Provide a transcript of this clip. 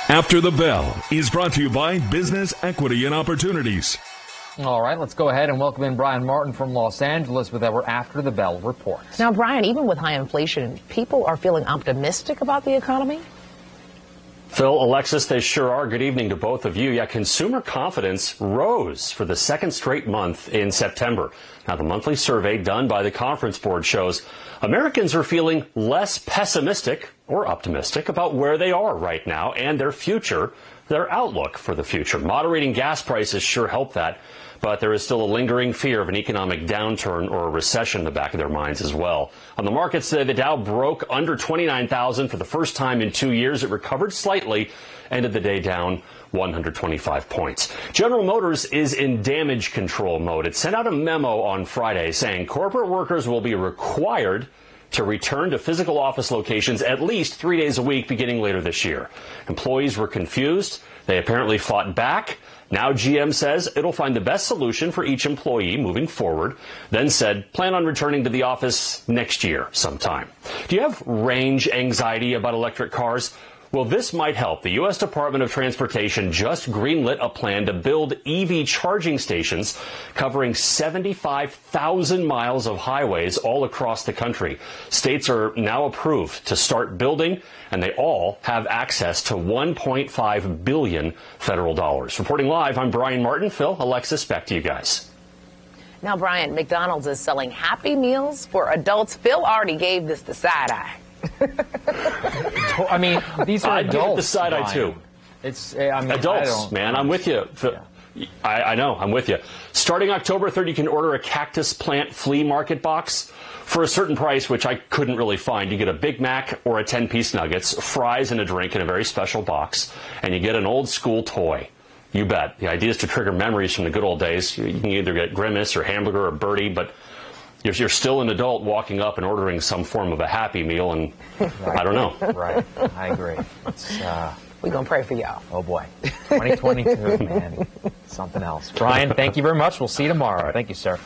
After the Bell is brought to you by Business Equity and Opportunities. All right, let's go ahead and welcome in Brian Martin from Los Angeles with our After the Bell report. Now, Brian, even with high inflation, people are feeling optimistic about the economy? Phil, Alexis, they sure are. Good evening to both of you. Yeah, consumer confidence rose for the second straight month in September. Now, the monthly survey done by the Conference Board shows Americans are feeling less pessimistic or optimistic about where they are right now and their future, their outlook for the future. Moderating gas prices sure help that, but there is still a lingering fear of an economic downturn or a recession in the back of their minds as well. On the markets today, the Dow broke under 29,000 for the first time in 2 years. It recovered slightly, ended the day down 125 points. General Motors is in damage control mode. It sent out a memo on Friday saying corporate workers will be required to return to physical office locations at least 3 days a week beginning later this year. Employees were confused. They apparently fought back. Now GM says it'll find the best solution for each employee moving forward, then said plan on returning to the office next year sometime. Do you have range anxiety about electric cars? Well, this might help. The U.S. Department of Transportation just greenlit a plan to build EV charging stations covering 75,000 miles of highways all across the country. States are now approved to start building, and they all have access to $1.5 billion federal dollars. Reporting live, I'm Brian Martin. Phil, Alexis, back to you guys. Now, Brian, McDonald's is selling Happy Meals for adults. Phil already gave this the side eye. I mean, these are I'd adults. give it the side eye too. Adults, man. I'm with you. Yeah. I know. I'm with you. Starting October 3rd, you can order a cactus plant flea market box for a certain price, which I couldn't really find. You get a Big Mac or a 10-piece nuggets, fries, and a drink in a very special box, and you get an old school toy. You bet. The idea is to trigger memories from the good old days. You can either get Grimace or Hamburger or Birdie, but you're still an adult walking up and ordering some form of a Happy Meal, and right. I don't know. Right. I agree. We're going to pray for y'all. Oh, boy. 2022, man. Something else. Brian, thank you very much. We'll see you tomorrow. Thank you, sir.